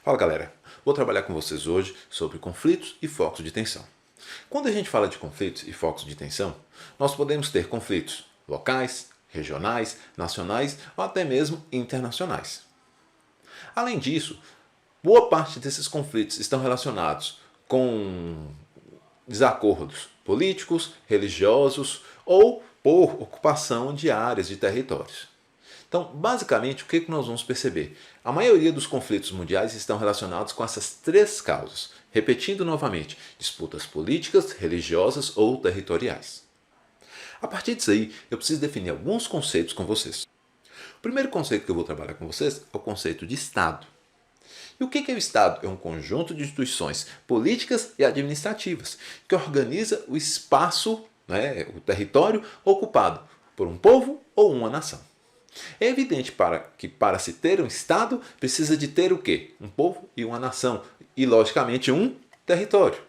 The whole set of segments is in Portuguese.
Fala galera, vou trabalhar com vocês hoje sobre conflitos e focos de tensão. Quando a gente fala de conflitos e focos de tensão, nós podemos ter conflitos locais, regionais, nacionais ou até mesmo internacionais. Além disso, boa parte desses conflitos estão relacionados com desacordos políticos, religiosos ou por ocupação de áreas de territórios. Então, basicamente, o que nós vamos perceber? A maioria dos conflitos mundiais estão relacionados com essas três causas. Repetindo novamente, disputas políticas, religiosas ou territoriais. A partir disso aí, eu preciso definir alguns conceitos com vocês. O primeiro conceito que eu vou trabalhar com vocês é o conceito de Estado. E o que é o Estado? É um conjunto de instituições políticas e administrativas que organiza o espaço, o território ocupado por um povo ou uma nação. É evidente que para se ter um Estado, precisa de ter o quê? Um povo e uma nação. E, logicamente, um território.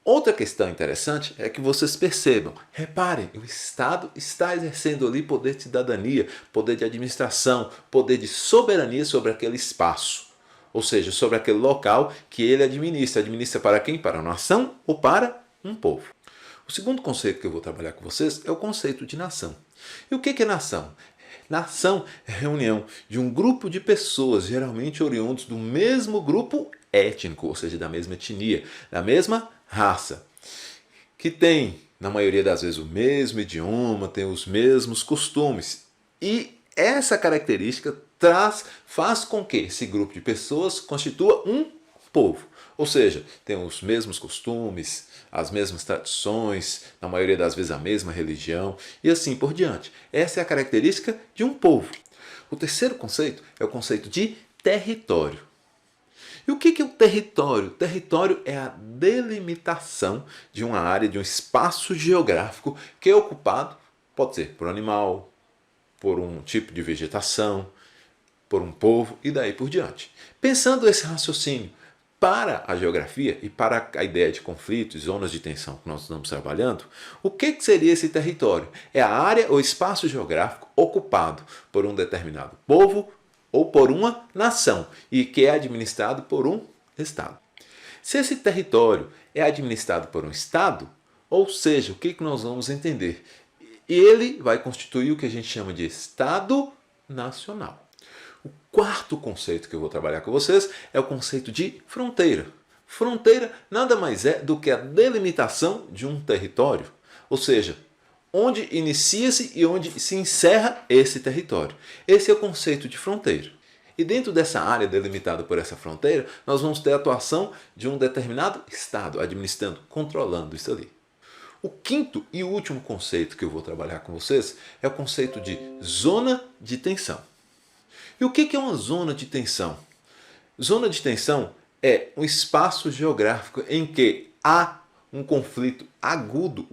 Outra questão interessante é que vocês percebam, reparem, o Estado está exercendo ali poder de cidadania, poder de administração, poder de soberania sobre aquele espaço. Ou seja, sobre aquele local que ele administra. Administra para quem? Para a nação ou para um povo. O segundo conceito que eu vou trabalhar com vocês é o conceito de nação. E o que é nação? Nação é a reunião de um grupo de pessoas, geralmente oriundos do mesmo grupo étnico, ou seja, da mesma etnia, da mesma raça, que tem, na maioria das vezes, o mesmo idioma, tem os mesmos costumes. E essa característica faz com que esse grupo de pessoas constitua um povo. Ou seja, tem os mesmos costumes, as mesmas tradições, na maioria das vezes a mesma religião e assim por diante. Essa é a característica de um povo. O terceiro conceito é o conceito de território. E o que é o território? Território é a delimitação de uma área, de um espaço geográfico que é ocupado, pode ser por animal, por um tipo de vegetação, por um povo e daí por diante. Pensando esse raciocínio para a geografia e para a ideia de conflitos, zonas de tensão que nós estamos trabalhando, o que seria esse território? É a área ou espaço geográfico ocupado por um determinado povo ou por uma nação e que é administrado por um Estado. Se esse território é administrado por um Estado, ou seja, o que nós vamos entender? Ele vai constituir o que a gente chama de Estado Nacional. O quarto conceito que eu vou trabalhar com vocês é o conceito de fronteira. Fronteira nada mais é do que a delimitação de um território, ou seja, onde inicia-se e onde se encerra esse território. Esse é o conceito de fronteira. E dentro dessa área delimitada por essa fronteira, nós vamos ter a atuação de um determinado Estado, administrando, controlando isso ali. O quinto e último conceito que eu vou trabalhar com vocês é o conceito de zona de tensão. E o que é uma zona de tensão? Zona de tensão é um espaço geográfico em que há um conflito agudo,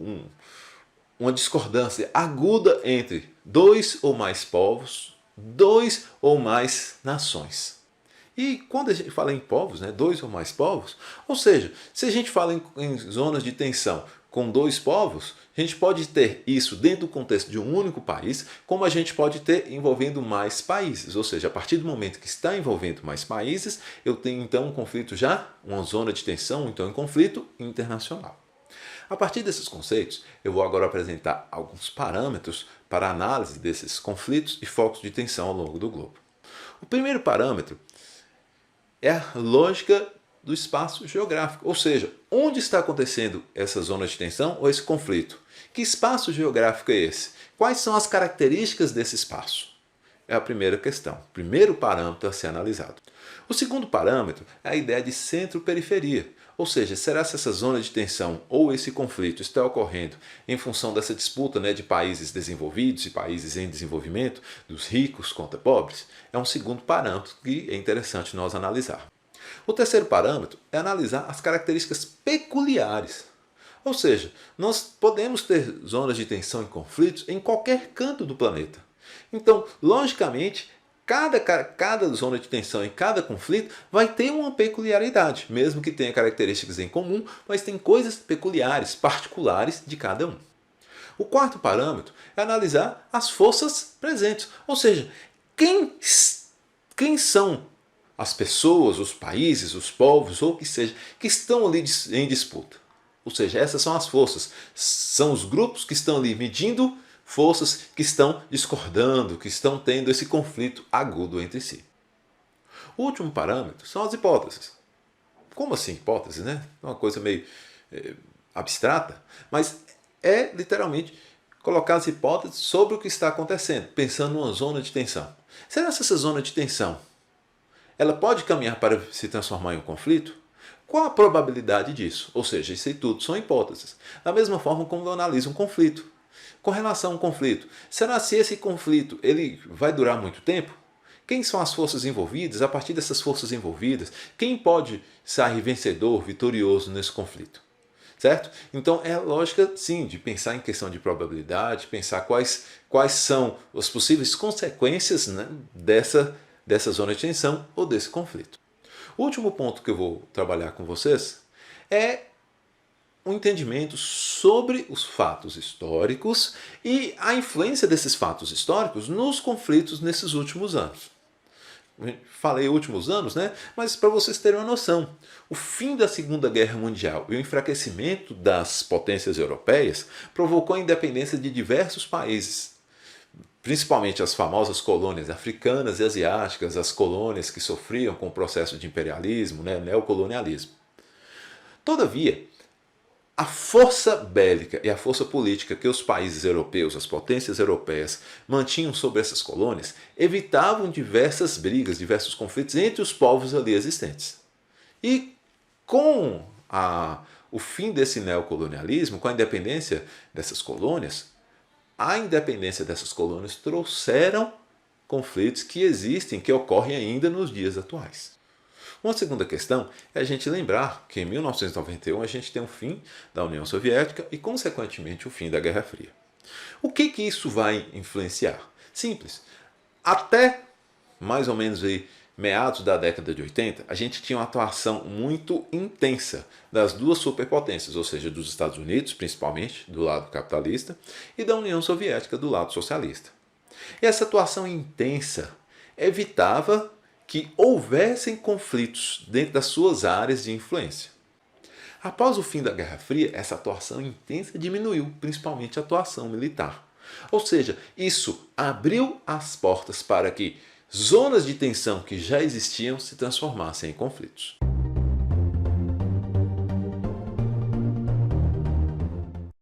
uma discordância aguda entre dois ou mais povos, dois ou mais nações. E quando a gente fala em povos, dois ou mais povos, ou seja, se a gente fala em zonas de tensão com dois povos, a gente pode ter isso dentro do contexto de um único país, como a gente pode ter envolvendo mais países. Ou seja, a partir do momento que está envolvendo mais países, eu tenho então um conflito já, uma zona de tensão, então um conflito internacional. A partir desses conceitos, eu vou agora apresentar alguns parâmetros para a análise desses conflitos e focos de tensão ao longo do globo. O primeiro parâmetro é a lógica do espaço geográfico, ou seja, onde está acontecendo essa zona de tensão ou esse conflito? Que espaço geográfico é esse? Quais são as características desse espaço? É a primeira questão, o primeiro parâmetro a ser analisado. O segundo parâmetro é a ideia de centro-periferia, ou seja, será se essa zona de tensão ou esse conflito está ocorrendo em função dessa disputa de países desenvolvidos e países em desenvolvimento, dos ricos contra pobres? É um segundo parâmetro que é interessante nós analisar. O terceiro parâmetro é analisar as características peculiares. Ou seja, nós podemos ter zonas de tensão e conflitos em qualquer canto do planeta. Então, logicamente, cada zona de tensão e cada conflito vai ter uma peculiaridade, mesmo que tenha características em comum, mas tem coisas peculiares, particulares de cada um. O quarto parâmetro é analisar as forças presentes, ou seja, quem são as pessoas, os países, os povos, ou o que seja, que estão ali em disputa. Ou seja, essas são as forças, são os grupos que estão ali medindo forças que estão discordando, que estão tendo esse conflito agudo entre si. O último parâmetro são as hipóteses. Como assim hipótese, né? É uma coisa meio abstrata, mas é literalmente colocar as hipóteses sobre o que está acontecendo, pensando numa zona de tensão. Será que essa zona de tensão ela pode caminhar para se transformar em um conflito? Qual a probabilidade disso? Ou seja, isso aí tudo são hipóteses. Da mesma forma como eu analiso um conflito. Com relação a um conflito, será se esse conflito ele vai durar muito tempo? Quem são as forças envolvidas? A partir dessas forças envolvidas, quem pode sair vencedor, vitorioso nesse conflito? Certo? Então é lógica, sim, de pensar em questão de probabilidade, pensar quais são as possíveis consequências, né, dessa zona de tensão ou desse conflito. O último ponto que eu vou trabalhar com vocês é um entendimento sobre os fatos históricos e a influência desses fatos históricos nos conflitos nesses últimos anos. Falei últimos anos, né? Mas para vocês terem uma noção, o fim da Segunda Guerra Mundial e o enfraquecimento das potências europeias provocou a independência de diversos países, principalmente as famosas colônias africanas e asiáticas, as colônias que sofriam com o processo de imperialismo, né, neocolonialismo. Todavia, a força bélica e a força política que os países europeus, as potências europeias, mantinham sobre essas colônias evitavam diversas brigas, diversos conflitos entre os povos ali existentes. E com o fim desse neocolonialismo, com a independência dessas colônias, a independência dessas colônias trouxeram conflitos que existem, que ocorrem ainda nos dias atuais. Uma segunda questão é a gente lembrar que em 1991 a gente tem o fim da União Soviética e, consequentemente, o fim da Guerra Fria. O que isso vai influenciar? Simples. Até mais ou menos aí, meados da década de 80, a gente tinha uma atuação muito intensa das duas superpotências, ou seja, dos Estados Unidos, principalmente, do lado capitalista, e da União Soviética, do lado socialista. E essa atuação intensa evitava que houvessem conflitos dentro das suas áreas de influência. Após o fim da Guerra Fria, essa atuação intensa diminuiu, principalmente a atuação militar. Ou seja, isso abriu as portas para que zonas de tensão que já existiam se transformassem em conflitos.